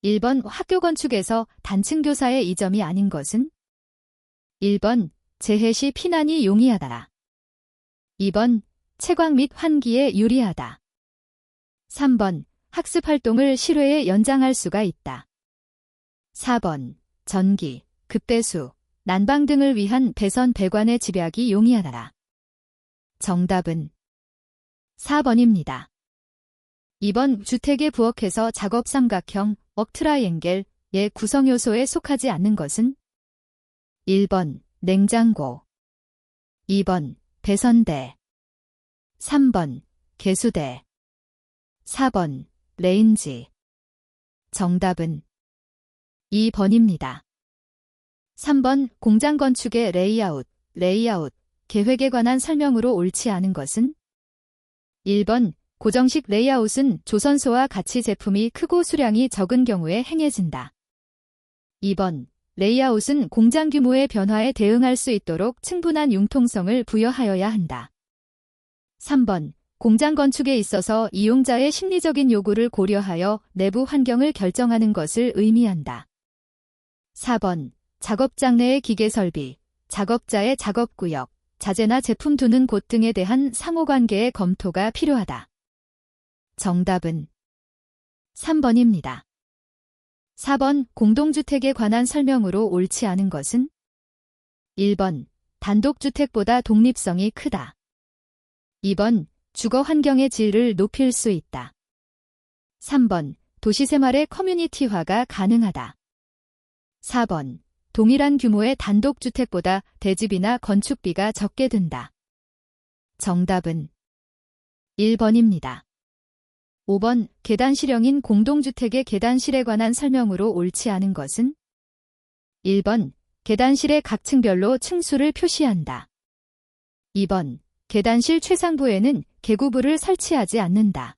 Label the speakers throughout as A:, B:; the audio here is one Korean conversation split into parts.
A: 1번 학교 건축에서 단층 교사의 이점이 아닌 것은? 1번 재해 시 피난이 용이하다. 2번 채광 및 환기에 유리하다. 3번 학습 활동을 실외에 연장할 수가 있다. 4번 전기, 급배수, 난방 등을 위한 배선 배관의 집약이 용이하다. 정답은 4번입니다. 2번 주택의 부엌에서 작업 삼각형, 트라이앵gel의 구성 요소에 속하지 않는 것은? 1번 냉장고, 2번 배선대, 3번 개수대, 4번 레인지. 정답은 2번입니다. 3번 공장 건축의 레이아웃, 계획에 관한 설명으로 옳지 않은 것은? 1번 고정식 레이아웃은 조선소와 같이 제품이 크고 수량이 적은 경우에 행해진다. 2번 레이아웃은 공장 규모의 변화에 대응할 수 있도록 충분한 융통성을 부여하여야 한다. 3번 공장 건축에 있어서 이용자의 심리적인 요구를 고려하여 내부 환경을 결정하는 것을 의미한다. 4번 작업장 내의 기계 설비, 작업자의 작업구역, 자재나 제품 두는 곳 등에 대한 상호관계의 검토가 필요하다. 정답은 3번입니다. 4번 공동주택에 관한 설명으로 옳지 않은 것은? 1번 단독주택보다 독립성이 크다. 2번 주거 환경의 질을 높일 수 있다. 3번 도시생활의 커뮤니티화가 가능하다. 4번 동일한 규모의 단독주택보다 대지비나 건축비가 적게 든다. 정답은 1번입니다. 5번 계단실형인 공동주택의 계단실에 관한 설명으로 옳지 않은 것은? 1번 계단실의 각 층별로 층수를 표시한다. 2번 계단실 최상부에는 개구부를 설치하지 않는다.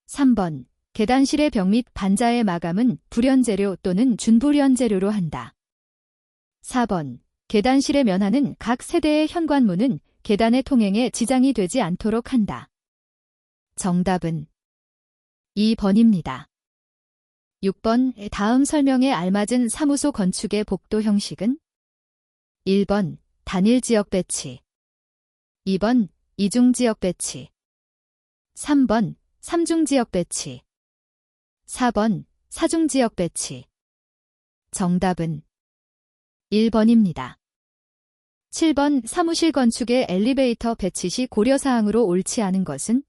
A: 3번 계단실의 벽 및 반자의 마감은 불연재료 또는 준불연재료로 한다. 4번 계단실의 면하는 각 세대의 현관문은 계단의 통행에 지장이 되지 않도록 한다. 정답은 2번입니다. 6번 다음 설명에 알맞은 사무소 건축의 복도 형식은? 1번 단일지역 배치, 2번 이중지역 배치, 3번 삼중지역 배치, 4번 사중지역 배치. 정답은 1번입니다. 7번 사무실 건축의 엘리베이터 배치 시 고려사항으로 옳지 않은 것은?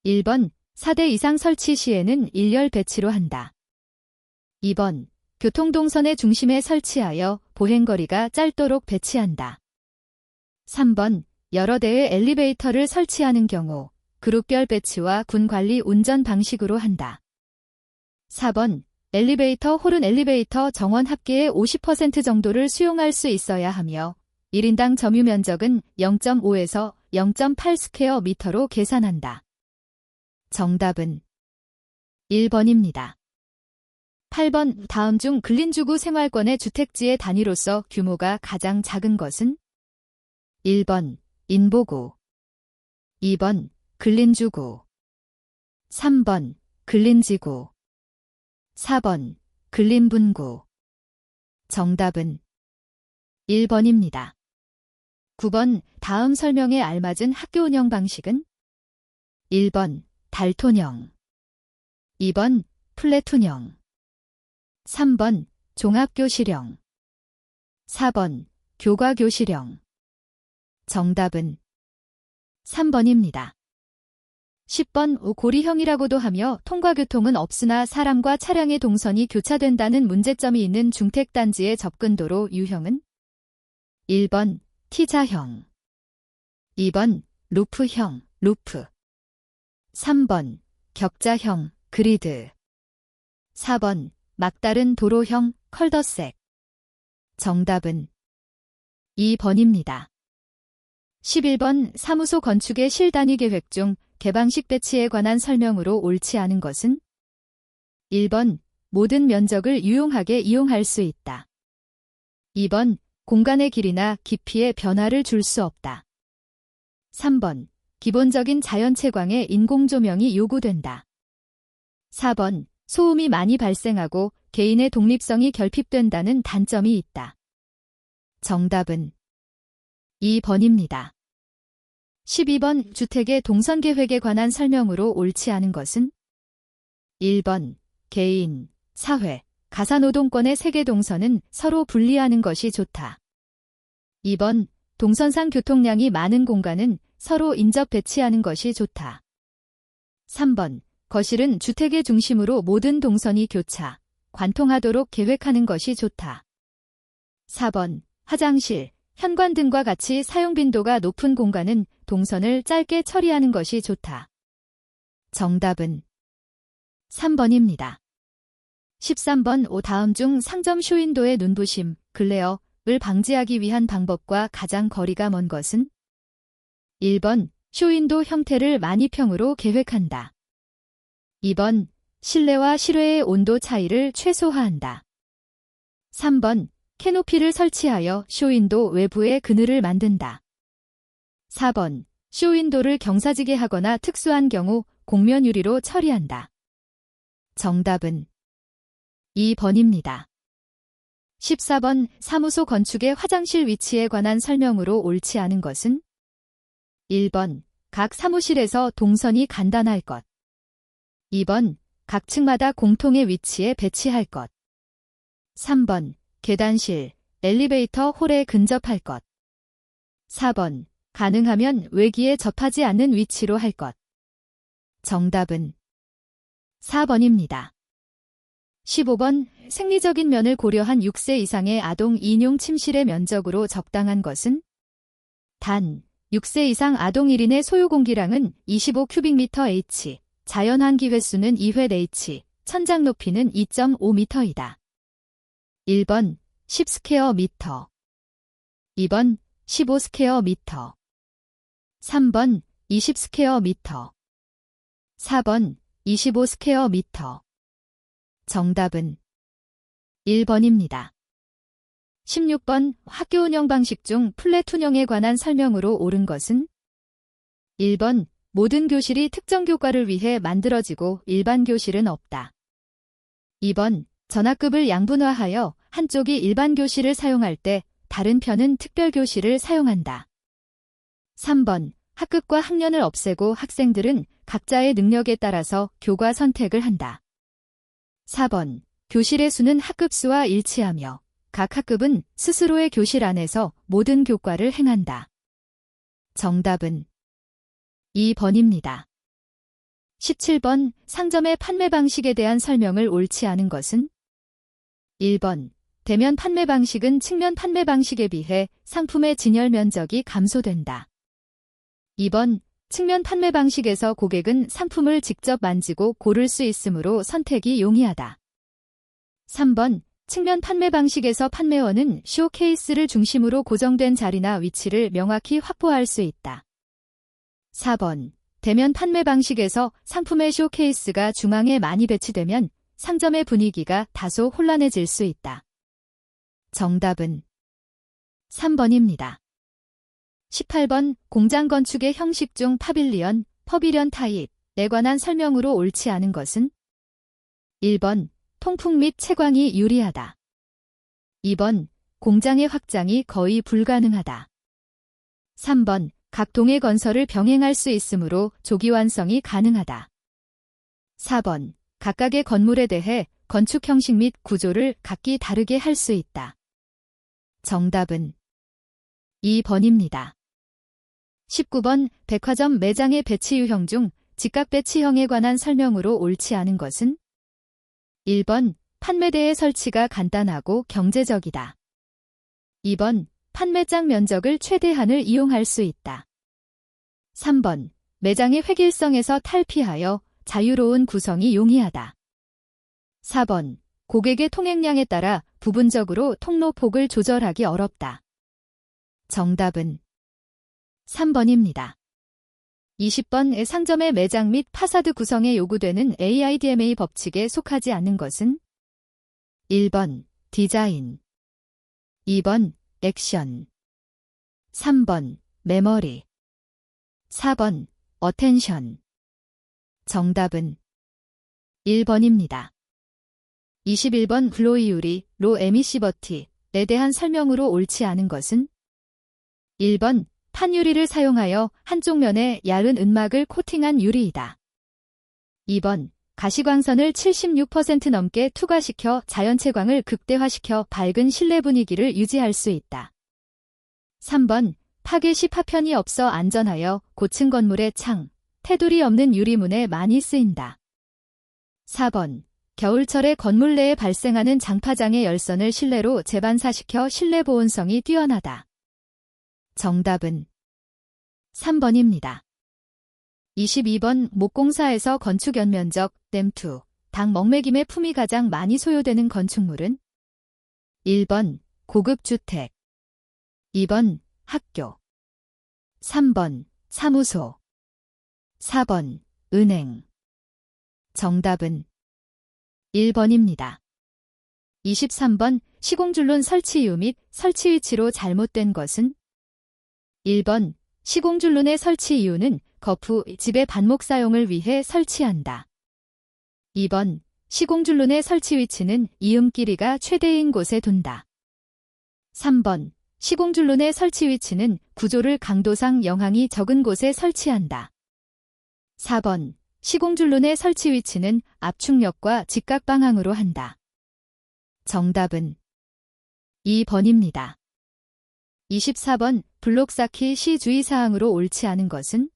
A: 1번 4대 이상 설치 시에는 일렬 배치로 한다. 2번 교통동선의 중심에 설치하여 보행거리가 짧도록 배치한다. 3번 여러 대의 엘리베이터를 설치하는 경우 그룹별 배치와 군관리 운전 방식으로 한다. 4번 엘리베이터 홀은 엘리베이터 정원 합계의 50% 정도를 수용할 수 있어야 하며 1인당 점유 면적은 0.5에서 0.8 스퀘어 미터로 계산한다. 정답은 1번입니다. 8번 다음 중 근린주구 생활권의 주택지의 단위로서 규모가 가장 작은 것은? 1번 인보구, 2번 근린주구, 3번 근린지구, 4번 근린분구. 정답은 1번입니다. 9번 다음 설명에 알맞은 학교 운영 방식은? 1번 달톤형, 2번 플래툰형, 3번 종합교실형, 4번 교과교실형. 정답은 3번입니다. 10번 고리형이라고도 하며 통과교통은 없으나 사람과 차량의 동선이 교차된다는 문제점이 있는 중택단지의 접근도로 유형은? 1번 T자형, 2번 루프형, 루프, 3번 격자형, 그리드, 4번 막다른 도로형, 컬더색. 정답은 2번입니다. 11번 사무소 건축의 실단위 계획 중 개방식 배치에 관한 설명으로 옳지 않은 것은? 1번 모든 면적을 유용하게 이용할 수 있다. 2번 공간의 길이나 깊이에 변화를 줄 수 없다. 3번 기본적인 자연 채광에 인공조명이 요구된다. 4번 소음이 많이 발생하고 개인의 독립성이 결핍된다는 단점이 있다. 정답은 2번입니다. 12번 주택의 동선계획에 관한 설명으로 옳지 않은 것은 1번 개인, 사회, 가사노동권의 세계 동선은 서로 분리하는 것이 좋다. 2번 동선상 교통량이 많은 공간은 서로 인접 배치하는 것이 좋다. 3번 거실은 주택의 중심으로 모든 동선이 교차, 관통하도록 계획하는 것이 좋다. 4번 화장실, 현관등과 같이 사용 빈도가 높은 공간은 동선을 짧게 처리하는 것이 좋다. 정답은 3번입니다. 13번 다음 중 상점 쇼윈도의 눈부심, 글레어를 방지하기 위한 방법과 가장 거리가 먼 것은 1번 쇼윈도 형태를 많이평으로 계획한다. 2번 실내와 실외의 온도 차이를 최소화한다. 3번 캐노피를 설치하여 쇼윈도 외부에 그늘을 만든다. 4번 쇼윈도를 경사지게 하거나 특수한 경우 곡면 유리로 처리한다. 정답은 2번입니다. 14번 사무소 건축의 화장실 위치에 관한 설명으로 옳지 않은 것은 1번 각 사무실에서 동선이 간단할 것. 2번 각 층마다 공통의 위치에 배치할 것. 3번 계단실, 엘리베이터 홀에 근접할 것. 4번 가능하면 외기에 접하지 않는 위치로 할 것. 정답은 4번입니다. 15번 생리적인 면을 고려한 6세 이상의 아동 인용 침실의 면적으로 적당한 것은 단 6세 이상 아동 1인의 소요 공기량은 25큐빅미터 H, 자연 환기 횟수는 2회 H, 천장 높이는 2.5m이다. 1번 10스퀘어 미터, 2번 15스퀘어 미터, 3번 20스퀘어 미터, 4번 25스퀘어 미터. 정답은 1번입니다. 16번 학교 운영 방식 중 플랫 운영에 관한 설명으로 옳은 것은 1번 모든 교실이 특정 교과를 위해 만들어지고 일반 교실은 없다. 2번 전학급을 양분화하여 한쪽이 일반 교실을 사용할 때 다른 편은 특별 교실을 사용한다. 3번 학급과 학년을 없애고 학생들은 각자의 능력에 따라서 교과 선택을 한다. 4번 교실의 수는 학급 수와 일치하며 각 학급은 스스로의 교실 안에서 모든 교과를 행한다. 정답은 2번입니다. 17번 상점의 판매 방식에 대한 설명을 옳지 않은 것은 1번 대면 판매 방식은 측면 판매 방식에 비해 상품의 진열 면적이 감소된다. 2번 측면 판매 방식에서 고객은 상품을 직접 만지고 고를 수 있으므로 선택이 용이하다. 3번 측면 판매 방식에서 판매원은 쇼케이스를 중심으로 고정된 자리나 위치를 명확히 확보할 수 있다. 4번 대면 판매 방식에서 상품의 쇼케이스가 중앙에 많이 배치되면 상점의 분위기가 다소 혼란해질 수 있다. 정답은 3번입니다. 18번 공장 건축의 형식 중 파빌리언, 퍼비련 타입에 관한 설명으로 옳지 않은 것은 1번 통풍 및 채광이 유리하다. 2번 공장의 확장이 거의 불가능하다. 3번 각 동의 건설을 병행할 수 있으므로 조기 완성이 가능하다. 4번 각각의 건물에 대해 건축 형식 및 구조를 각기 다르게 할 수 있다. 정답은 2번입니다. 19번 백화점 매장의 배치 유형 중 직각 배치형에 관한 설명으로 옳지 않은 것은 1번 판매대의 설치가 간단하고 경제적이다. 2번 판매장 면적을 최대한을 이용할 수 있다. 3번 매장의 획일성에서 탈피하여 자유로운 구성이 용이하다. 4번 고객의 통행량에 따라 부분적으로 통로 폭을 조절하기 어렵다. 정답은 3번입니다. 20번 상점의 매장 및 파사드 구성에 요구되는 AIDMA 법칙에 속하지 않는 것은 1번 디자인, 2번 액션, 3번 메모리, 4번 어텐션. 정답은 1번입니다. 21번 글로이 유리, 로 에미시버티에 대한 설명으로 옳지 않은 것은 1번 판유리를 사용하여 한쪽 면에 얇은 은막을 코팅한 유리이다. 2번 가시광선을 76% 넘게 투과시켜 자연채광을 극대화시켜 밝은 실내 분위기를 유지할 수 있다. 3번 파괴 시 파편이 없어 안전하여 고층 건물의 창, 테두리 없는 유리문에 많이 쓰인다. 4번 겨울철에 건물 내에 발생하는 장파장의 열선을 실내로 재반사시켜 실내 보온성이 뛰어나다. 정답은 3번입니다. 22번 목공사에서 건축 연면적, 댐투, 당 먹매김의 품이 가장 많이 소요되는 건축물은 1번 고급 주택, 2번 학교, 3번 사무소, 4번 은행. 정답은 1번입니다. 23번 시공줄론 설치 이유 및 설치 위치로 잘못된 것은 1번 시공줄론의 설치 이유는 거푸 집의 반목 사용을 위해 설치한다. 2번 시공줄론의 설치 위치는 이음 길이가 최대인 곳에 둔다. 3번 시공줄론의 설치 위치는 구조를 강도상 영향이 적은 곳에 설치한다. 4번 시공줄론의 설치 위치는 압축력과 직각 방향으로 한다. 정답은 2번입니다. 24번 블록 쌓기 시 주의사항으로 옳지 않은 것은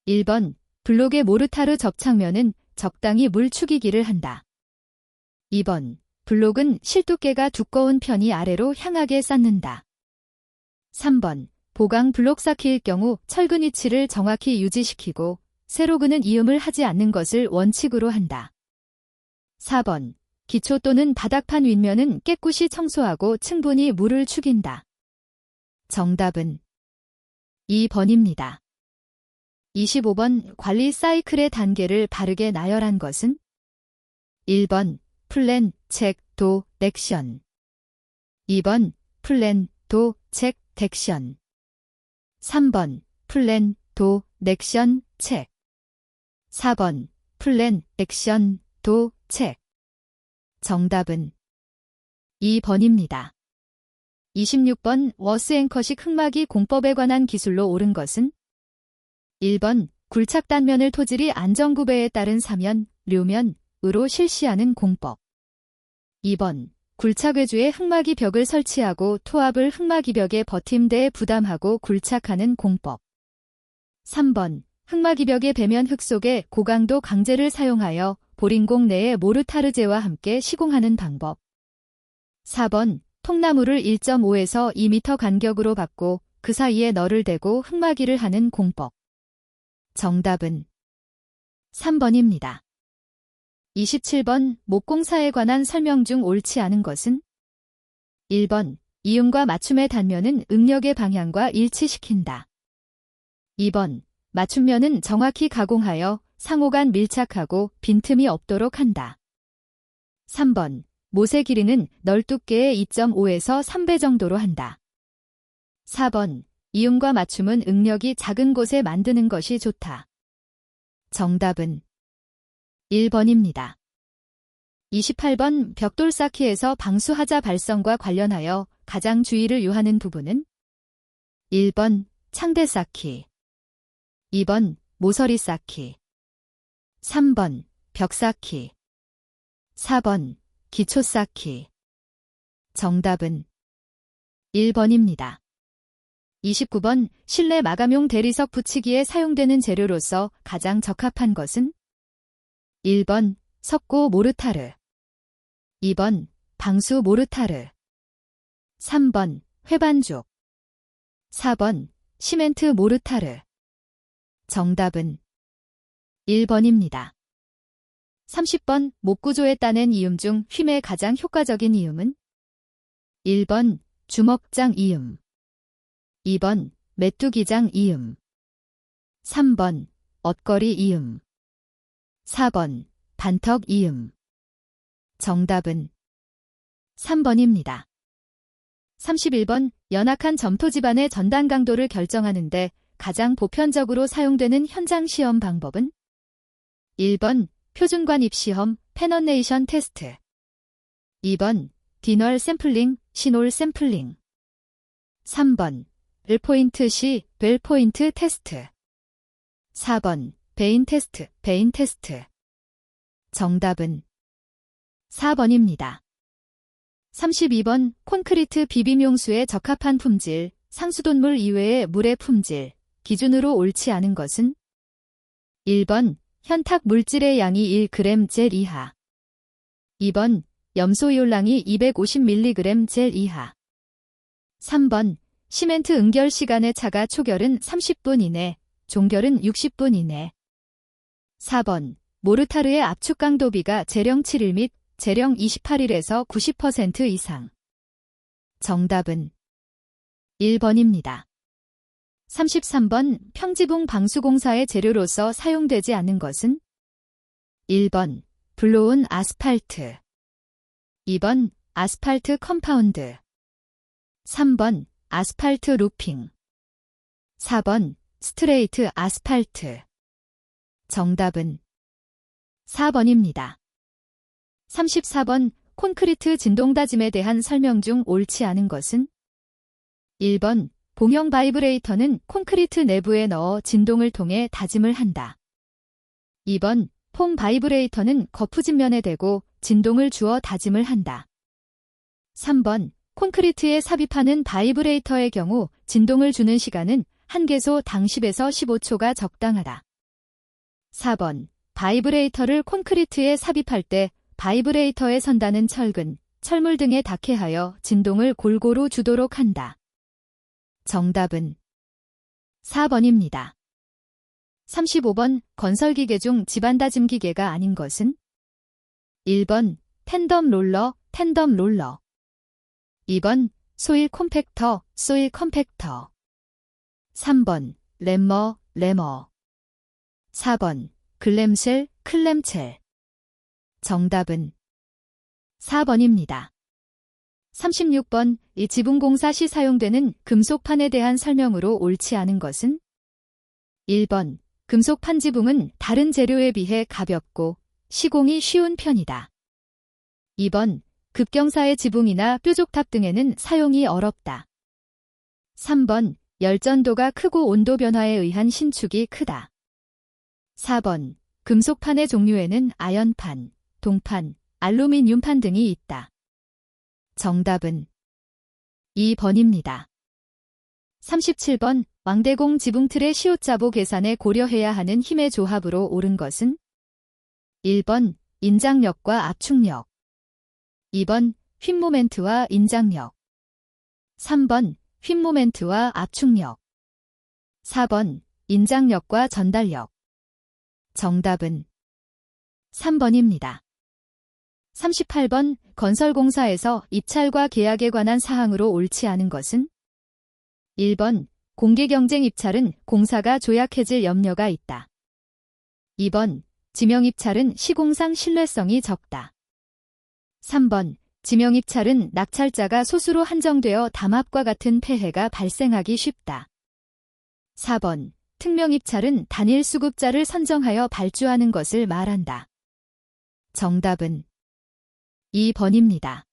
A: 1번 블록의 모르타르 접착면은 적당히 물 축이기를 한다. 2번 블록은 실두께가 두꺼운 편이 아래로 향하게 쌓는다. 3번 보강 블록 쌓기일 경우 철근 위치를 정확히 유지시키고 세로 그는 이음을 하지 않는 것을 원칙으로 한다. 4번 기초 또는 바닥판 윗면은 깨끗이 청소하고 충분히 물을 축인다. 정답은 2번입니다. 25번 관리 사이클의 단계를 바르게 나열한 것은 1번 플랜, 책, 도, 액션 2번 플랜, 도, 책, 액션 3번 플랜, 도, 액션, 책 4번 플랜, 액션, 도, 책. 정답은 2번입니다. 26번 워스 앵커식 흙막이 공법에 관한 기술로 옳은 것은 1번 굴착 단면을 토질이 안전구배에 따른 사면, 류면으로 실시하는 공법 2번 굴착 외주에 흙막이 벽을 설치하고 토합을 흙막이 벽에 버팀대에 부담하고 굴착하는 공법 3번 흙막이 벽의 배면 흙 속에 고강도 강제를 사용하여 보링공 내에 모르타르제와 함께 시공하는 방법 4번 통나무를 1.5에서 2m 간격으로 받고 그 사이에 널을 대고 흙막이를 하는 공법. 정답은 3번입니다. 27번 목공사에 관한 설명 중 옳지 않은 것은 1번 이음과 맞춤의 단면은 응력의 방향과 일치시킨다. 2번 맞춤면은 정확히 가공하여 상호간 밀착하고 빈틈이 없도록 한다. 3번 못의 길이는 널두께의 2.5에서 3배 정도로 한다. 4번 이음과 맞춤은 응력이 작은 곳에 만드는 것이 좋다. 정답은 1번입니다. 28번 벽돌 쌓기에서 방수하자 발성과 관련하여 가장 주의를 요하는 부분은 1번 창대 쌓기 2번 모서리 쌓기 3번 벽 쌓기 4번 기초 쌓기. 정답은 1번입니다. 29번 실내 마감용 대리석 붙이기에 사용되는 재료로서 가장 적합한 것은 1번 석고 모르타르 2번 방수 모르타르 3번 회반죽 4번 시멘트 모르타르. 정답은 1번입니다. 30번 목구조에 따낸 이음 중 휨의 가장 효과적인 이음은 1번 주먹장 이음 2번 메뚜기장 이음 3번 엇거리 이음 4번 반턱 이음. 정답은 3번입니다. 31번 연악한 점토 집안의 전단 강도를 결정하는 데 가장 보편적으로 사용되는 현장 시험 방법은 1번 표준관 입시험 페넌네이션 테스트 2번 디널 샘플링, 시놀 샘플링. 3번 벨포인트 시, 벨포인트 테스트. 4번 베인 테스트, 베인 테스트. 정답은 4번입니다. 32번 콘크리트 비빔용수에 적합한 품질, 상수돗물 이외의 물의 품질, 기준으로 옳지 않은 것은? 1번 현탁 물질의 양이 1g 젤 이하. 2번 염소이올랑이 250mg 젤 이하. 3번 시멘트 응결 시간의 차가 초결은 30분 이내, 종결은 60분 이내. 4번 모르타르의 압축 강도비가 재령 7일 및 재령 28일에서 90% 이상. 정답은 1번입니다. 33번 평지붕 방수공사의 재료로서 사용되지 않는 것은? 1번 블로운 아스팔트. 2번 아스팔트 컴파운드. 3번 아스팔트 루핑. 4번 스트레이트 아스팔트. 정답은 4번입니다. 34번 콘크리트 진동 다짐에 대한 설명 중 옳지 않은 것은? 1번 봉형 바이브레이터는 콘크리트 내부에 넣어 진동을 통해 다짐을 한다. 2번 폼 바이브레이터는 거푸집면에 대고 진동을 주어 다짐을 한다. 3번 콘크리트에 삽입하는 바이브레이터의 경우 진동을 주는 시간은 한개소당 10에서 15초가 적당하다. 4번 바이브레이터를 콘크리트에 삽입할 때 바이브레이터에 선다는 철근, 철물 등에 닿게하여 진동을 골고루 주도록 한다. 정답은 4번입니다. 35번 건설기계 중 집안다짐 기계가 아닌 것은? 1번 텐덤 롤러, 텐덤 롤러. 2번 소일 콤팩터, 소일 컴팩터. 3번 램머, 램머. 4번 글램쉘, 클램쉘. 정답은 4번입니다. 36번 이 지붕공사 시 사용되는 금속판에 대한 설명으로 옳지 않은 것은? 1번 금속판 지붕은 다른 재료에 비해 가볍고 시공이 쉬운 편이다. 2번 급경사의 지붕이나 뾰족탑 등에는 사용이 어렵다. 3번 열전도가 크고 온도 변화에 의한 신축이 크다. 4번 금속판의 종류에는 아연판, 동판, 알루미늄판 등이 있다. 정답은 2번입니다. 37번 왕대공 지붕틀의 시옷자보 계산에 고려해야 하는 힘의 조합으로 옳은 것은? 1번 인장력과 압축력. 2번 휨모멘트와 인장력. 3번 휨모멘트와 압축력. 4번 인장력과 전달력. 정답은 3번입니다. 38번 건설공사에서 입찰과 계약에 관한 사항으로 옳지 않은 것은? 1번 공개경쟁 입찰은 공사가 조약해질 염려가 있다. 2번 지명입찰은 시공상 신뢰성이 적다. 3번 지명입찰은 낙찰자가 소수로 한정되어 담합과 같은 폐해가 발생하기 쉽다. 4번 특명입찰은 단일 수급자를 선정하여 발주하는 것을 말한다. 정답은 2번입니다.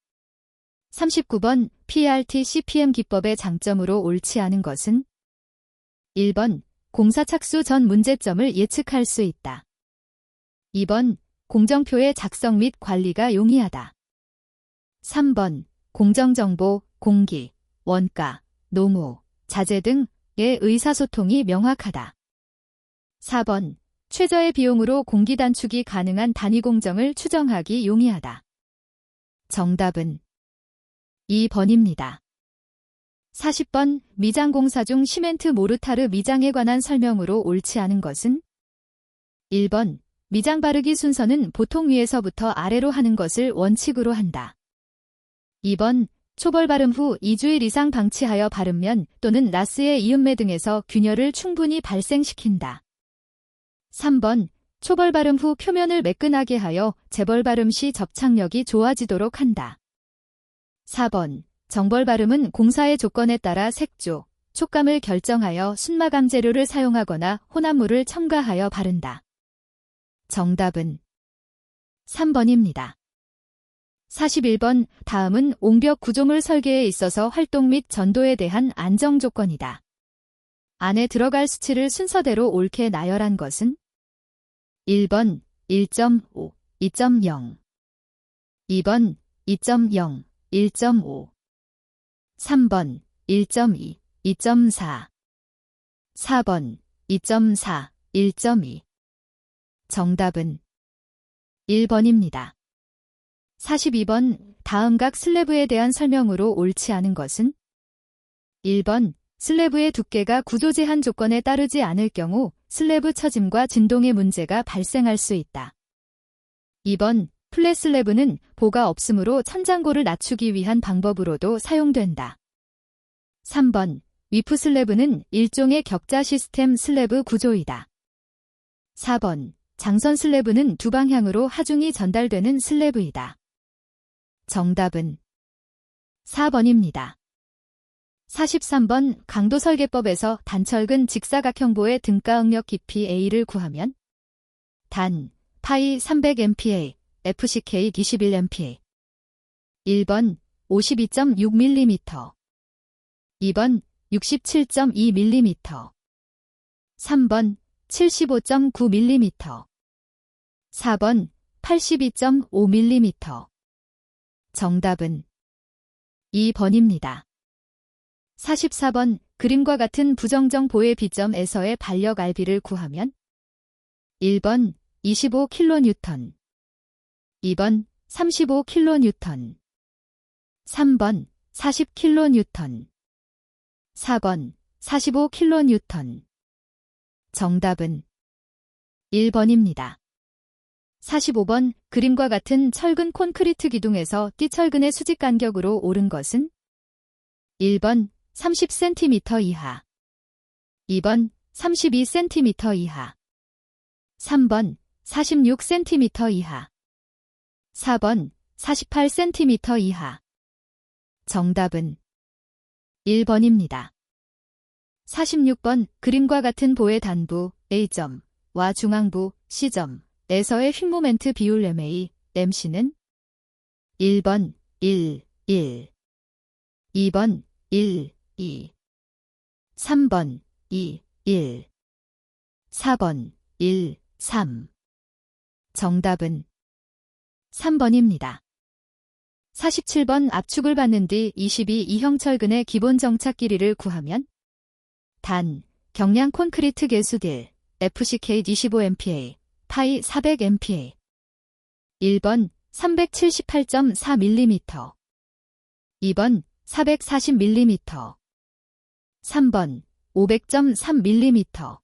A: 39번 PRT-CPM 기법의 장점으로 옳지 않은 것은? 1번 공사 착수 전 문제점을 예측할 수 있다. 2번 공정표의 작성 및 관리가 용이하다. 3번 공정정보, 공기, 원가, 노무, 자재 등의 의사소통이 명확하다. 4번 최저의 비용으로 공기 단축이 가능한 단위 공정을 추정하기 용이하다. 정답은 2번입니다. 40번 미장공사 중 시멘트 모르타르 미장에 관한 설명으로 옳지 않은 것은? 1번 미장 바르기 순서는 보통 위에서부터 아래로 하는 것을 원칙으로 한다. 2번 초벌 바름 후 2주일 이상 방치하여 바르면 또는 라스의 이음매 등에서 균열을 충분히 발생시킨다. 3번 초벌 바름 후 표면을 매끈하게 하여 재벌 바름 시 접착력이 좋아지도록 한다. 4번 정벌 바름은 공사의 조건에 따라 색조, 촉감을 결정하여 순마감 재료를 사용하거나 혼합물을 첨가하여 바른다. 정답은 3번입니다. 41번 다음은 옹벽 구조물 설계에 있어서 활동 및 전도에 대한 안정 조건이다. 안에 들어갈 수치를 순서대로 옳게 나열한 것은 1번 1.5, 2.0 2번 2.0, 1.5 3번 1.2, 2.4 4번 2.4, 1.2 정답은 1번입니다. 42번 다음 각 슬래브에 대한 설명으로 옳지 않은 것은 1번 슬래브의 두께가 구조 제한 조건에 따르지 않을 경우 슬래브 처짐과 진동의 문제가 발생할 수 있다. 2번 플랫 슬래브는 보가 없으므로 천장고를 낮추기 위한 방법으로도 사용된다. 3번 위프 슬래브는 일종의 격자 시스템 슬래브 구조이다. 4번 장선 슬래브는 두 방향으로 하중이 전달되는 슬래브이다. 정답은 4번입니다. 43번 강도 설계법에서 단철근 직사각형보의 등가응력 깊이 A를 구하면 단, 파이 300MPa, FCK 21MPa 1번 52.6mm 2번 67.2mm 3번 75.9mm 4번 82.5mm 정답은 2번입니다. 44번 그림과 같은 부정정 보의 비점에서의 반력 RB를 구하면 1번 25kN 2번 35kN 3번 40kN 4번 45kN 정답은 1번입니다. 45번 그림과 같은 철근 콘크리트 기둥에서 띠철근의 수직 간격으로 옳은 것은 1번 30cm 이하 2번 32cm 이하 3번 46cm 이하 4번 48cm 이하 정답은 1번입니다. 46번 그림과 같은 보의 단부 A점와 중앙부 C점에서의 휭모멘트 비율 MA, MC는 1번 1, 1 2번 1, 2 3번 2, 1 4번 1, 3 정답은 3번입니다. 47번 압축을 받는 뒤 22형 철근의 기본 정착 길이를 구하면 단, 경량 콘크리트 개수딜, FCK 25MPa, 파이 400MPa 1번 378.4mm 2번 440mm 3번 500.3mm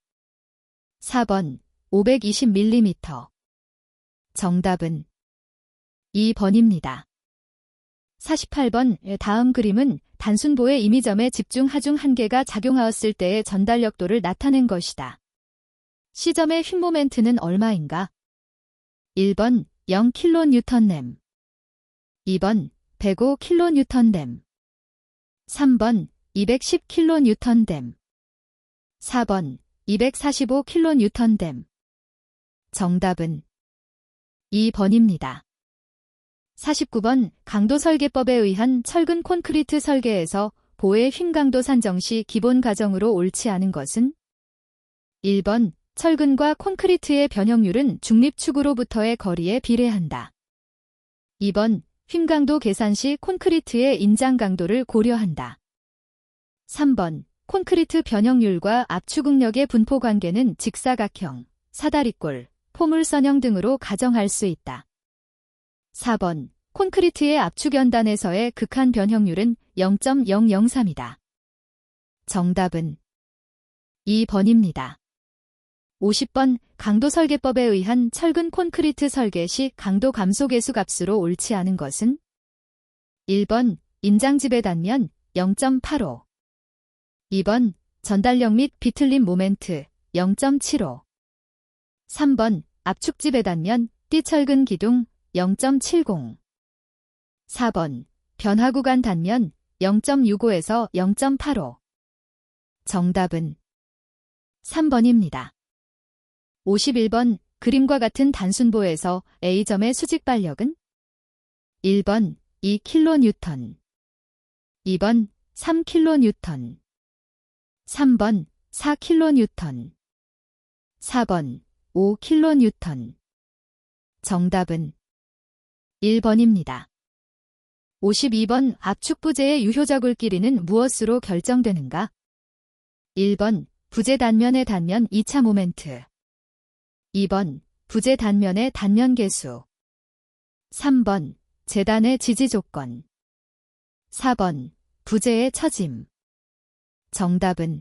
A: 4번 520mm 정답은 2번입니다. 48번 다음 그림은 단순보의 임의점에 집중 하중 한계가 작용하였을 때의 전달력도를 나타낸 것이다. C점의 휭모멘트는 얼마인가? 1번 0kN 2번 105kN 3번 210kN 4번 245kN 정답은 2번입니다. 49번 강도 설계법에 의한 철근 콘크리트 설계에서 보의 휭 강도 산정 시 기본 가정으로 옳지 않은 것은 1번 철근과 콘크리트의 변형률은 중립축으로부터의 거리에 비례한다. 2번 휭 강도 계산 시 콘크리트의 인장 강도를 고려한다. 3번 콘크리트 변형률과 압축응력의 분포 관계는 직사각형, 사다리꼴, 포물선형 등으로 가정할 수 있다. 4번 콘크리트의 압축연단에서의 극한 변형률은 0.003이다. 정답은 2번입니다. 50번 강도 설계법에 의한 철근 콘크리트 설계 시 강도 감소 계수 값으로 옳지 않은 것은 1번 인장집의 단면 0.85 2번 전달력 및 비틀림 모멘트 0.75 3번 압축집의 단면 띠철근 기둥 0.70 4번 변화 구간 단면 0.65에서 0.85 정답은 3번입니다. 51번 그림과 같은 단순보에서 A점의 수직 발력은 1번 2kN, 2번 3kN, 3번 4kN, 4번 5kN. 정답은 1번입니다. 52번 압축 부재의 유효적을 길이는 무엇으로 결정되는가? 1번 부재 단면의 단면 2차 모멘트, 2번 부재 단면의 단면 계수, 3번 재단의 지지 조건, 4번 부재의 처짐. 정답은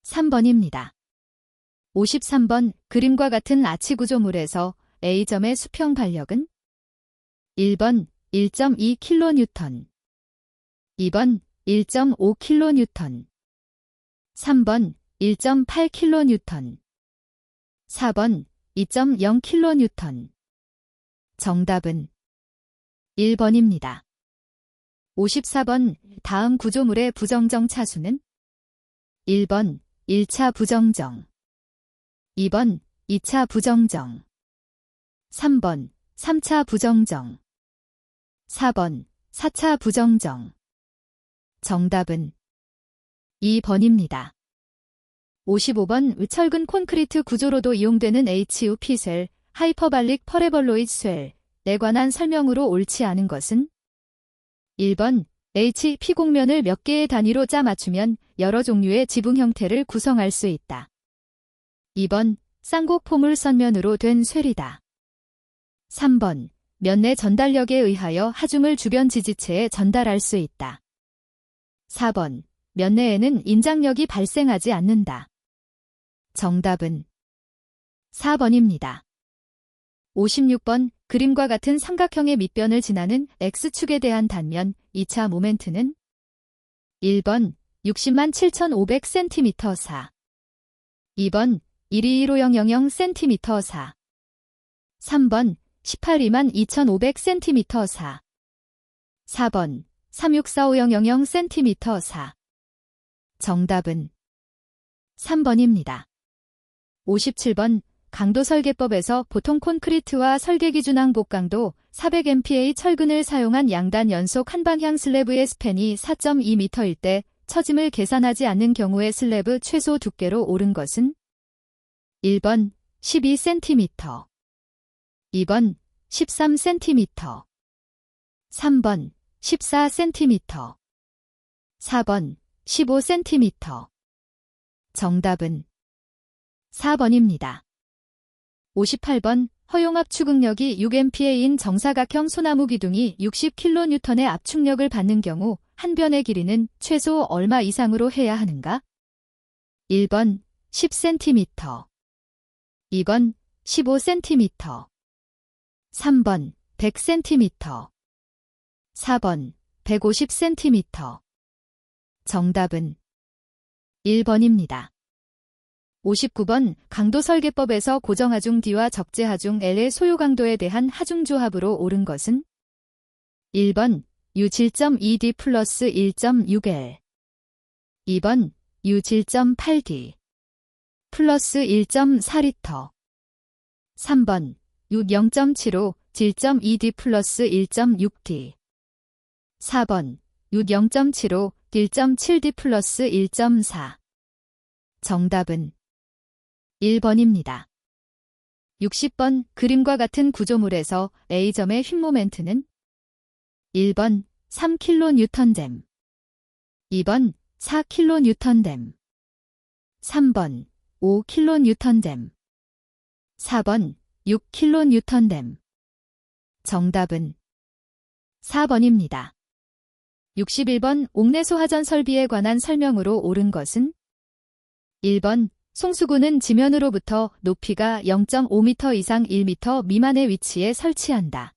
A: 3번입니다. 53번 그림과 같은 아치 구조물에서 A점의 수평 반력은? 1번 1.2kN, 2번 1.5kN, 3번 1.8kN, 4번 2.0kN. 정답은 1번입니다. 54번 다음 구조물의 부정정 차수는? 1번 1차 부정정, 2번 2차 부정정, 3번 3차 부정정, 4번 4차 부정정. 정답은 2번입니다. 55번 철근 콘크리트 구조로도 이용되는 HUP 쉘, 하이퍼발릭 퍼레벌로이드 쉘에 관한 설명으로 옳지 않은 것은? 1번 HP 공면을 몇 개의 단위로 짜 맞추면 여러 종류의 지붕 형태를 구성할 수 있다. 2번 쌍곡 포물 선면으로 된 쉘이다. 3번 면 내 전달력에 의하여 하중을 주변 지지체에 전달할 수 있다. 4번 면 내에는 인장력이 발생하지 않는다. 정답은 4번입니다. 56번 그림과 같은 삼각형의 밑변을 지나는 X축에 대한 단면 2차 모멘트는? 1번 60만 7,500cm 4, 2번 12500cm 4, 3번 18만 2,500cm 4, 4번 364500cm 4. 정답은 3번입니다. 57번 강도 설계법에서 보통 콘크리트와 설계 기준 항복강도 400MPa 철근을 사용한 양단 연속 한방향 슬래브의 스팬이 4.2m일 때 처짐을 계산하지 않는 경우의 슬래브 최소 두께로 옳은 것은? 1번 12cm, 2번 13cm, 3번 14cm, 4번 15cm. 정답은 4번입니다. 58번 허용 압축응력이 6MPa인 정사각형 소나무 기둥이 60kN의 압축력을 받는 경우 한 변의 길이는 최소 얼마 이상으로 해야 하는가? 1번 10cm, 2번 15cm, 3번 100cm, 4번 150cm. 정답은 1번입니다. 59번 강도 설계법에서 고정하중 D와 적재하중 L의 소요 강도에 대한 하중 조합으로 옳은 것은? 1번 U7.2D 플러스 1.6L, 2번 U7.8D 플러스 1.4리터, 3번 U0.75 1.2D 플러스 1.6D, 4번 U0.75 1.7D 플러스 1.4. 정답은 1번입니다. 60번 그림과 같은 구조물에서 A점의 휜 모멘트는? 1번 3kN, 2번 4kN, 3번 5kN, 4번 6kN. 정답은 4번입니다. 61번 옥내소하전 설비에 관한 설명으로 옳은 것은? 1번 송수구는 지면으로부터 높이가 0.5m 이상 1m 미만의 위치에 설치한다.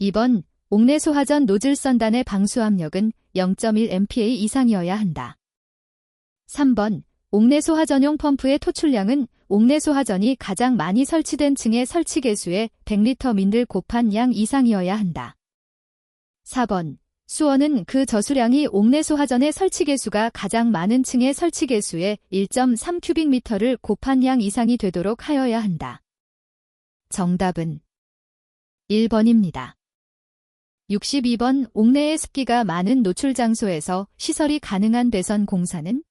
A: 2번 옥내소하전 노즐 선단의 방수압력은 0.1MPa 이상이어야 한다. 3번 옥내소하전용 펌프의 토출량은 옥내소하전이 가장 많이 설치된 층의 설치 개수의 100리터 민들 곱한 양 이상이어야 한다. 4번 수어는 그 저수량이 옥내소하전의 설치 개수가 가장 많은 층의 설치 개수의 1.3 큐빅미터를 곱한 양 이상이 되도록 하여야 한다. 정답은 1번입니다. 62번 옥내의 습기가 많은 노출 장소에서 시설이 가능한 배선 공사는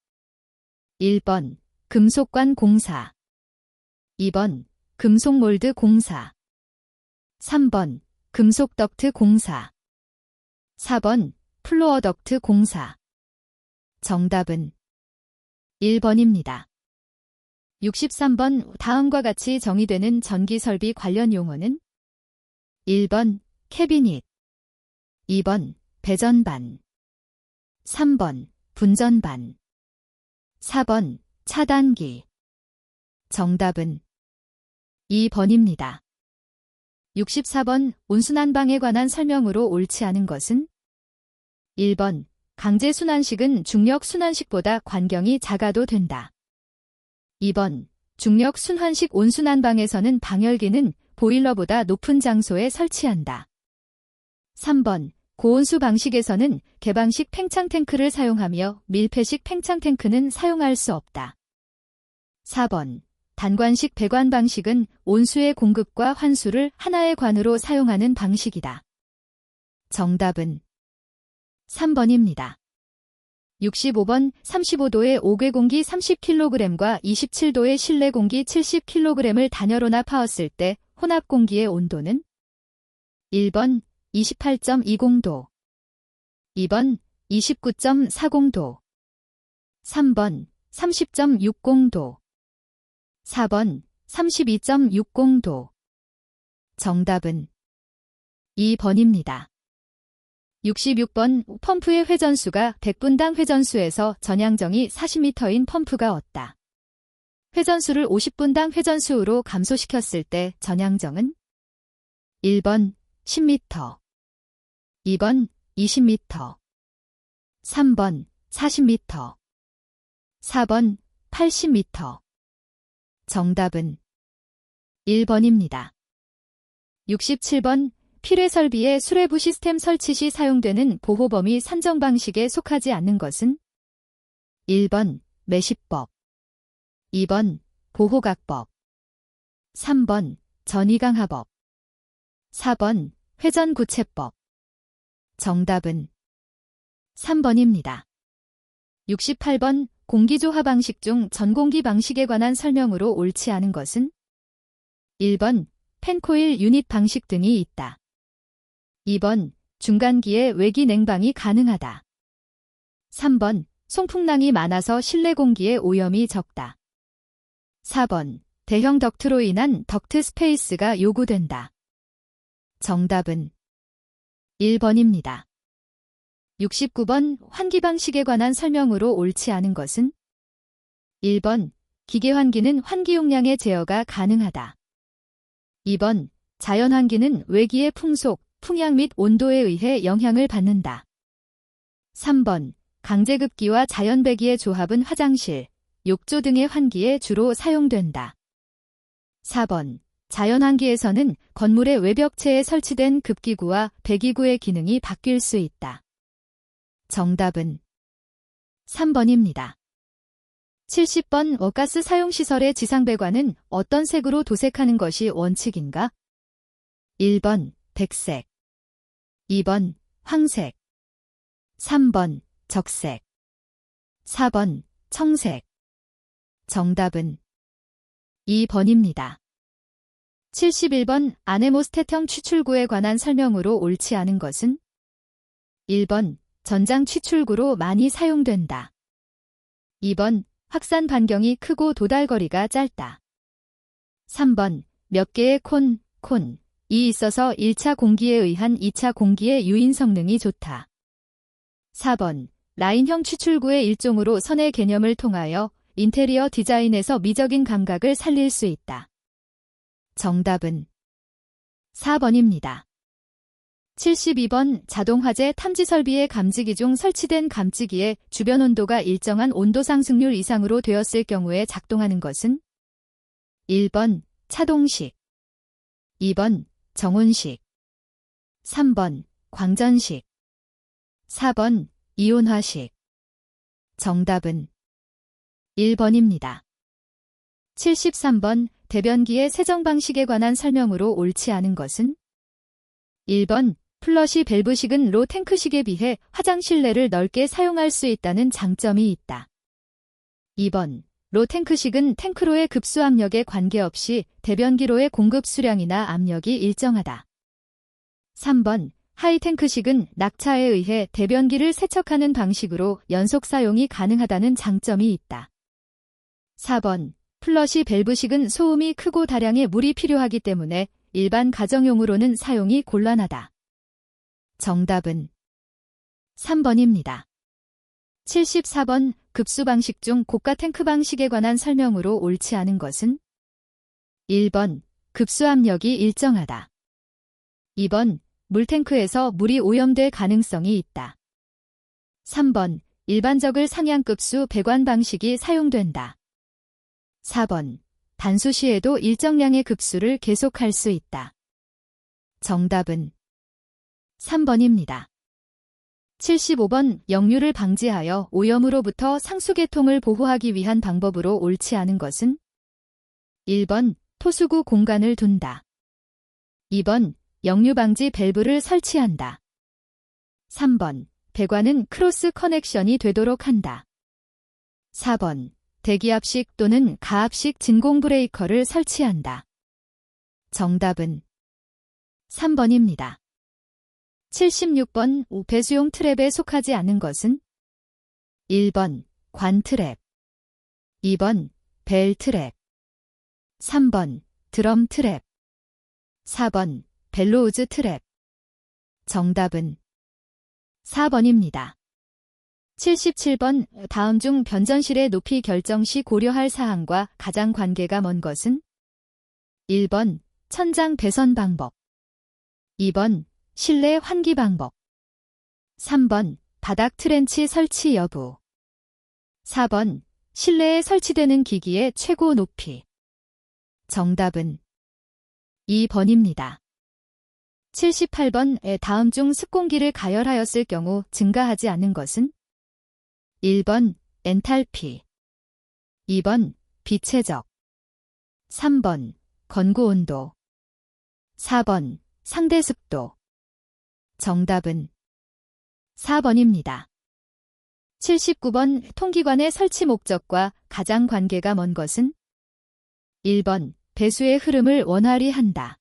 A: 1번 금속관 공사 2번 금속몰드 공사 3번 금속 덕트 공사 4번 플로어 덕트 공사 정답은 1번입니다. 63번 다음과 같이 정의되는 전기 설비 관련 용어는 1번 캐비닛 2번 배전반 3번 분전반 4번 차단기 정답은 2번입니다. 64번 온순환방에 관한 설명으로 옳지 않은 것은 1번 강제순환식은 중력순환식보다 관경이 작아도 된다. 2번 중력순환식 온순환방에서는 방열기는 보일러보다 높은 장소에 설치한다. 3번 고온수 방식에서는 개방식 팽창탱크를 사용하며 밀폐식 팽창탱크는 사용할 수 없다. 4번 단관식 배관 방식은 온수의 공급과 환수를 하나의 관으로 사용하는 방식이다. 정답은 3번입니다. 65번 35도의 옥외 공기 30kg과 27도의 실내 공기 70kg을 단열 혼합하였을 때 혼합 공기의 온도는 1번 28.20도 2번 29.40도 3번 30.60도 4번 32.60도 정답은 2번입니다. 66번 펌프의 회전수가 100분당 회전수에서 전향정이 40m인 펌프가 없다. 회전수를 50분당 회전수로 감소시켰을 때 전향정은 1번 10m 2번 20m 3번 40m 4번 80m 정답은 1번입니다. 67번 필외설비의 수레부 시스템 설치 시 사용되는 보호범위 산정 방식에 속하지 않는 것은 1번 매시법 2번 보호각법 3번 전이강하법 4번 회전구체법 정답은 3번입니다. 68번 공기조화 방식 중 전공기 방식에 관한 설명으로 옳지 않은 것은 1번 펜코일 유닛 방식 등이 있다. 2번 중간기에 외기 냉방이 가능하다. 3번 송풍랑이 많아서 실내 공기의 오염이 적다. 4번 대형 덕트로 인한 덕트 스페이스가 요구된다. 정답은 1번입니다. 69번 환기 방식에 관한 설명으로 옳지 않은 것은 1번 기계 환기는 환기 용량의 제어가 가능하다. 2번 자연 환기는 외기의 풍속, 풍향 및 온도에 의해 영향을 받는다. 3번 강제급기와 자연배기의 조합은 화장실, 욕조 등의 환기에 주로 사용된다. 4번 자연환기에서는 건물의 외벽체에 설치된 급기구와 배기구의 기능이 바뀔 수 있다. 정답은 3번입니다. 70번 가스 사용시설의 지상배관은 어떤 색으로 도색하는 것이 원칙인가? 1번 백색 2번 황색 3번 적색 4번 청색 정답은 2번입니다. 71번 아네모스텟형 추출구에 관한 설명으로 옳지 않은 것은 1번 전장 추출구로 많이 사용된다. 2번 확산 반경이 크고 도달거리가 짧다. 3번 몇 개의 콘이 있어서 1차 공기에 의한 2차 공기의 유인 성능이 좋다. 4번 라인형 추출구의 일종으로 선의 개념을 통하여 인테리어 디자인에서 미적인 감각을 살릴 수 있다. 정답은 4번입니다. 72번 자동화재 탐지 설비의 감지기 중 설치된 감지기에 주변 온도가 일정한 온도 상승률 이상으로 되었을 경우에 작동하는 것은 1번 차동식 2번 정온식 3번 광전식 4번 이온화식 정답은 1번입니다. 73번 대변기의 세정 방식에 관한 설명으로 옳지 않은 것은 1번 플러시 밸브식은 로 탱크식에 비해 화장실 내를 넓게 사용할 수 있다는 장점이 있다. 2번. 로 탱크식은 탱크로의 급수 압력에 관계없이 대변기로의 공급 수량이나 압력이 일정하다. 3번. 하이 탱크식은 낙차에 의해 대변기를 세척하는 방식으로 연속 사용이 가능하다는 장점이 있다. 4번. 플러시 밸브식은 소음이 크고 다량의 물이 필요하기 때문에 일반 가정용으로는 사용이 곤란하다. 정답은 3번입니다. 74번. 급수 방식 중 고가 탱크 방식에 관한 설명으로 옳지 않은 것은? 1번. 급수 압력이 일정하다. 2번. 물탱크에서 물이 오염될 가능성이 있다. 3번. 일반적을 상향급수 배관 방식이 사용된다. 4번. 단수시에도 일정량의 급수를 계속할 수 있다. 정답은 3번입니다. 75번. 역류를 방지하여 오염으로부터 상수계통을 보호하기 위한 방법으로 옳지 않은 것은? 1번. 토수구 공간을 둔다. 2번. 역류 방지 밸브를 설치한다. 3번. 배관은 크로스 커넥션이 되도록 한다. 4번. 대기압식 또는 가압식 진공 브레이커를 설치한다. 정답은 3번입니다. 76번. 배수용 트랩에 속하지 않은 것은? 1번. 관 트랩. 2번. 벨 트랩. 3번. 드럼 트랩. 4번. 벨로우즈 트랩. 정답은 4번입니다. 77번. 다음 중 변전실의 높이 결정 시 고려할 사항과 가장 관계가 먼 것은? 1번. 천장 배선 방법. 2번. 실내 환기 방법. 3번. 바닥 트렌치 설치 여부. 4번. 실내에 설치되는 기기의 최고 높이. 정답은 2번입니다. 78번. 다음 중 습공기를 가열하였을 경우 증가하지 않는 것은? 1번. 엔탈피. 2번. 비최적. 3번. 건구온도. 4번. 상대습도. 정답은 4번입니다. 79번. 통기관의 설치 목적과 가장 관계가 먼 것은? 1번. 배수의 흐름을 원활히 한다.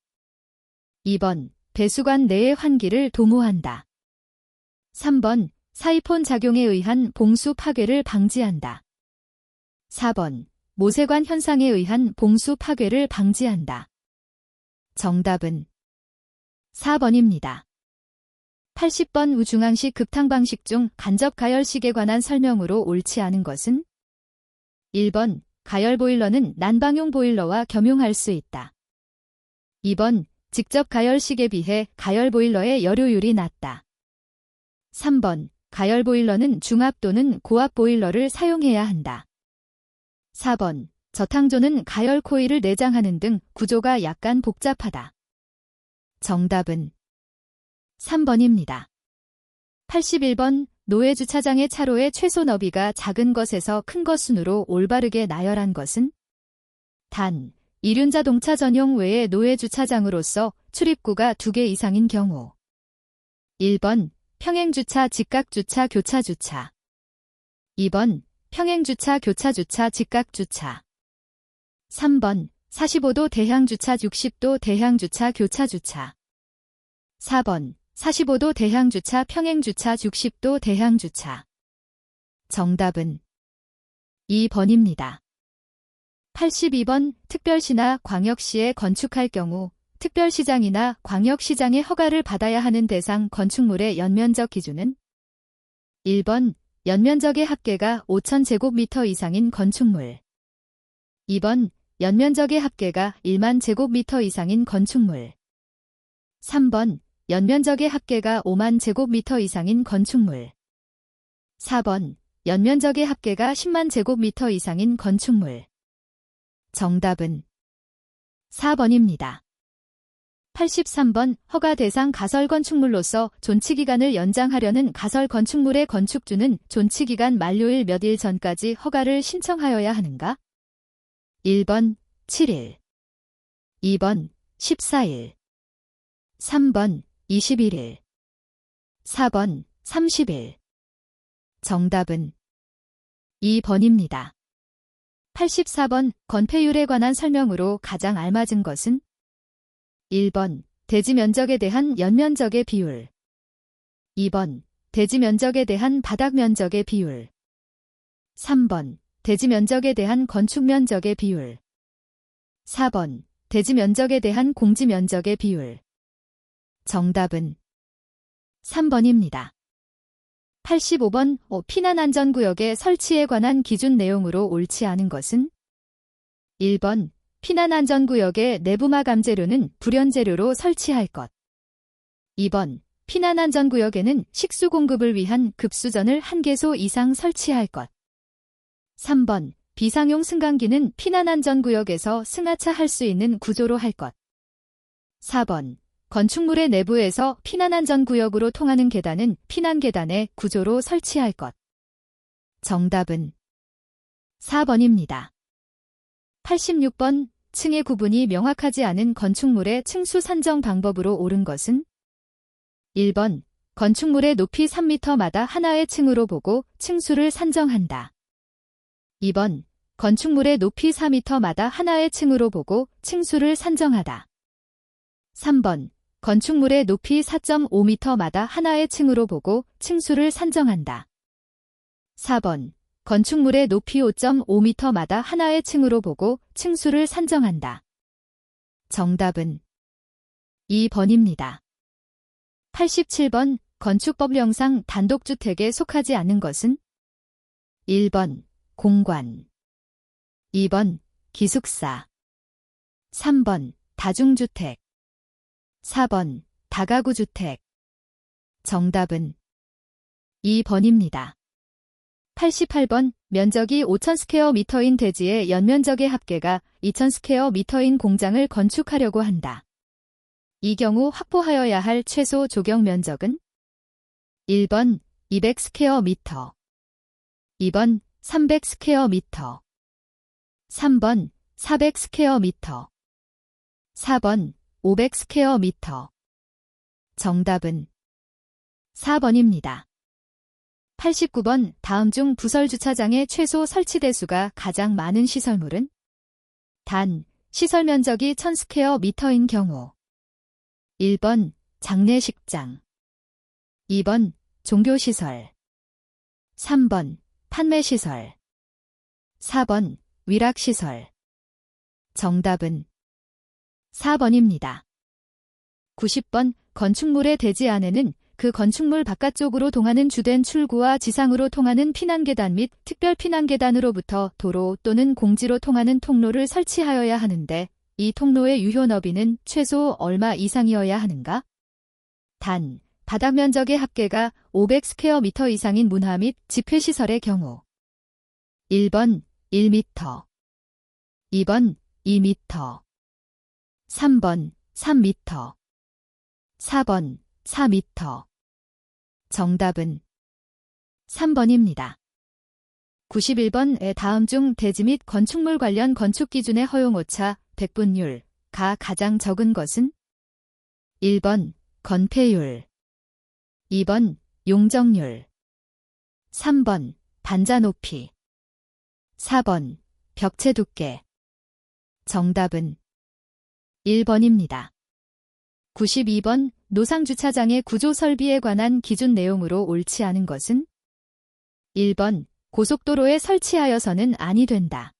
A: 2번. 배수관 내의 환기를 도모한다. 3번. 사이폰 작용에 의한 봉수 파괴를 방지한다. 4번. 모세관 현상에 의한 봉수 파괴를 방지한다. 정답은 4번입니다. 80번. 우중앙식 급탕 방식 중 간접 가열식에 관한 설명으로 옳지 않은 것은? 1번. 가열 보일러는 난방용 보일러와 겸용할 수 있다. 2번. 직접 가열식에 비해 가열 보일러의 열효율이 낮다. 3번. 가열 보일러는 중압 또는 고압 보일러를 사용해야 한다. 4번. 저탕조는 가열 코일을 내장하는 등 구조가 약간 복잡하다. 정답은 3번입니다. 81번. 노외 주차장의 차로의 최소 너비가 작은 것에서 큰 것 순으로 올바르게 나열한 것은? 단. 이륜자동차 전용 외의 노외 주차장으로서 출입구가 2개 이상인 경우. 1번. 평행주차 직각주차 교차주차. 2번. 평행주차 교차주차 직각주차. 3번. 45도 대향주차 60도 대향주차 교차주차. 4번. 45도 대향주차 평행주차 60도 대향주차. 정답은 2번입니다. 82번. 특별시나 광역시에 건축할 경우 특별시장이나 광역시장의 허가를 받아야 하는 대상 건축물의 연면적 기준은? 1번. 연면적의 합계가 5,000제곱미터 이상인 건축물. 2번. 연면적의 합계가 1만 제곱미터 이상인 건축물. 3번. 연면적의 합계가 5만 제곱미터 이상인 건축물. 4번. 연면적의 합계가 10만 제곱미터 이상인 건축물. 정답은 4번입니다. 83번. 허가 대상 가설 건축물로서 존치기간을 연장하려는 가설 건축물의 건축주는 존치기간 만료일 몇 일 전까지 허가를 신청하여야 하는가? 1번 7일. 2번 14일. 3번 21일. 4번 30일. 정답은 2번입니다. 84번 건폐율에 관한 설명으로 가장 알맞은 것은 1번 대지 면적에 대한 연면적의 비율. 2번 대지 면적에 대한 바닥 면적의 비율. 3번 대지 면적에 대한 건축 면적의 비율. 4번 대지 면적에 대한 공지 면적의 비율. 정답은 3번입니다. 85번 피난안전구역의 설치에 관한 기준 내용으로 옳지 않은 것은 1번 피난안전구역의 내부마감재료는 불연재료로 설치할 것. 2번 피난안전구역에는 식수 공급을 위한 급수전을 1개소 이상 설치할 것. 3번 비상용 승강기는 피난안전구역에서 승하차할 수 있는 구조로 할 것. 4번 건축물의 내부에서 피난안전구역으로 통하는 계단은 피난계단의 구조로 설치할 것. 정답은 4번입니다. 86번 층의 구분이 명확하지 않은 건축물의 층수 산정 방법으로 옳은 것은 1번 건축물의 높이 3m마다 하나의 층으로 보고 층수를 산정한다. 2번 건축물의 높이 4m마다 하나의 층으로 보고 층수를 산정하다. 3번 건축물의 높이 4.5m마다 하나의 층으로 보고 층수를 산정한다. 4번 건축물의 높이 5.5m마다 하나의 층으로 보고 층수를 산정한다. 정답은 2번입니다. 87번 건축법령상 단독주택에 속하지 않는 것은 1번 공관. 2번 기숙사. 3번 다중주택. 4번 다가구주택. 정답은 2번입니다. 88번 면적이 5,000스퀘어미터인 대지의 연면적의 합계가 2,000스퀘어미터인 공장을 건축하려고 한다. 이 경우 확보하여야 할 최소 조경 면적은 1번 200스퀘어미터. 2번 300스퀘어미터. 3번 400스퀘어미터. 4번 500스퀘어미터. 정답은 4번입니다. 89번 다음 중 부설주차장의 최소 설치 대수가 가장 많은 시설물은 단 시설 면적이 1000스퀘어미터인 경우 1번 장례식장. 2번 종교시설. 3번 판매시설. 4번 위락시설. 정답은 4번입니다. 90번 건축물의 대지 안에는 그 건축물 바깥쪽으로 통하는 주된 출구와 지상으로 통하는 피난계단 및 특별 피난계단으로부터 도로 또는 공지로 통하는 통로를 설치하여야 하는데 이 통로의 유효 너비는 최소 얼마 이상이어야 하는가? 단, 바닥 면적의 합계가 500스퀘어미터 이상인 문화 및 집회시설의 경우 1번 1m. 2번 2m. 3번 3m. 4번 4m. 정답은 3번입니다. 91번의 다음 중 대지 및 건축물 관련 건축 기준의 허용오차, 백분율, 가 가장 적은 것은 1번 건폐율. 2번 용적률. 3번 반자 높이. 4번 벽체 두께. 정답은 1번입니다. 92번 노상주차장의 구조 설비에 관한 기준 내용으로 옳지 않은 것은 1번 고속도로에 설치하여서는 아니 된다.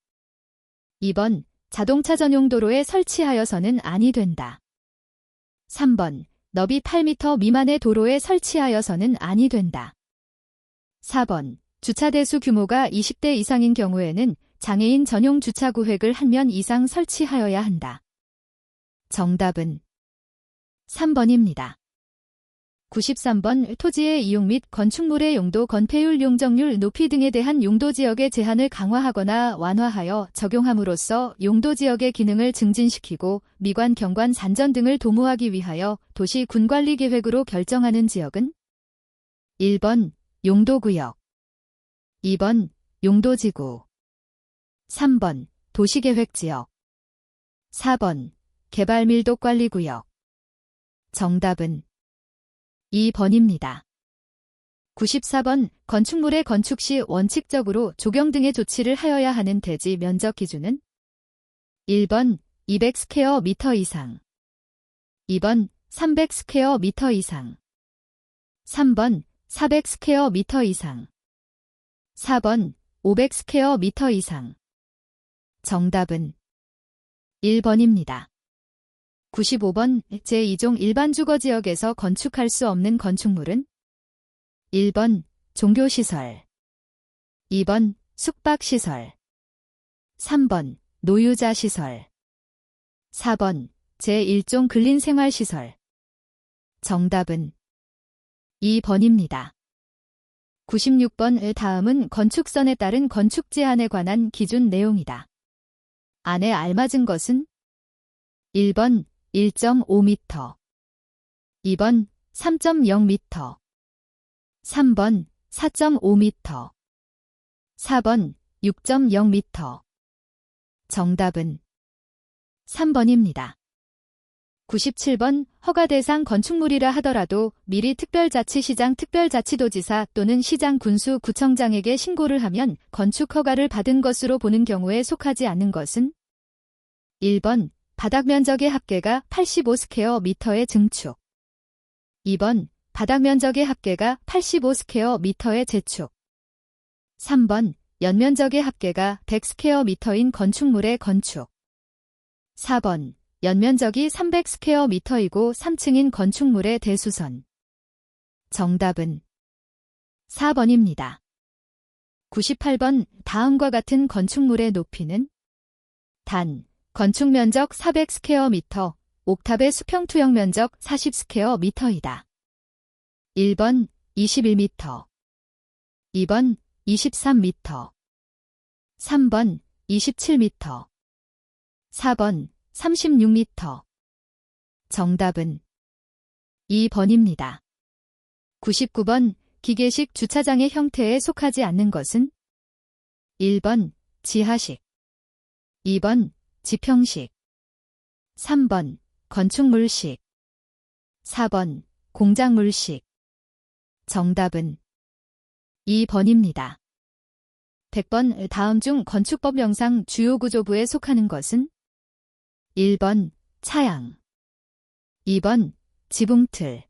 A: 2번 자동차 전용 도로에 설치하여서는 아니 된다. 3번 너비 8m 미만의 도로에 설치하여서는 아니 된다. 4번 주차 대수 규모가 20대 이상인 경우에는 장애인 전용 주차 구획을 1면 이상 설치하여야 한다. 정답은 3번입니다. 93번 토지의 이용 및 건축물의 용도, 건폐율, 용적률, 높이 등에 대한 용도지역의 제한을 강화하거나 완화하여 적용함으로써 용도지역의 기능을 증진시키고 미관, 경관, 산전 등을 도모하기 위하여 도시 군관리계획으로 결정하는 지역은 1번 용도구역. 2번 용도지구. 3번 도시계획지역. 4번 개발밀도관리구역. 정답은 2번입니다. 94번 건축물의 건축 시 원칙적으로 조경 등의 조치를 하여야 하는 대지 면적 기준은 1번 200 스퀘어 미터 이상 2번 300 스퀘어 미터 이상 3번 400 스퀘어 미터 이상 4번 500 스퀘어 미터 이상 정답은 1번입니다. 95번 제2종 일반 주거지역에서 건축할 수 없는 건축물은 1번 종교시설 2번 숙박시설 3번 노유자시설 4번 제1종 근린생활시설 정답은 2번입니다. 96번 다음은 건축선에 따른 건축 제한에 관한 기준 내용이다. 안에 알맞은 것은 1번 1.5m 2번 3.0m 3번 4.5m 4번 6.0m 정답은 3번입니다. 97번 허가 대상 건축물이라 하더라도 미리 특별자치시장 특별자치도지사 또는 시장 군수 구청장에게 신고를 하면 건축 허가를 받은 것으로 보는 경우에 속하지 않는 것은 1번 바닥 면적의 합계가 85 스퀘어 미터의 증축 2번 바닥 면적의 합계가 85 스퀘어 미터의 재축 3번 연면적의 합계가 100 스퀘어 미터인 건축물의 건축 4번 연면적이 300 스퀘어 미터이고 3층인 건축물의 대수선 정답은 4번입니다. 98번 다음과 같은 건축물의 높이는 단 건축 면적 400 스퀘어 미터 옥탑의 수평 투영 면적 40 스퀘어 미터이다. 1번 21m 2번 23m 3번 27m 4번 36m 정답은 2번입니다. 99번 기계식 주차장의 형태에 속하지 않는 것은 1번 지하식 2번 지평식 3번 건축물식 4번 공작물식 정답은 2번입니다. 100번 다음 중 건축법령상 주요구조부에 속하는 것은 1번 차양 2번 지붕틀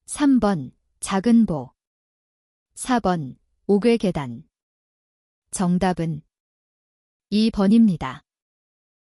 A: 3번 작은보 4번 옥외계단 정답은 2번입니다.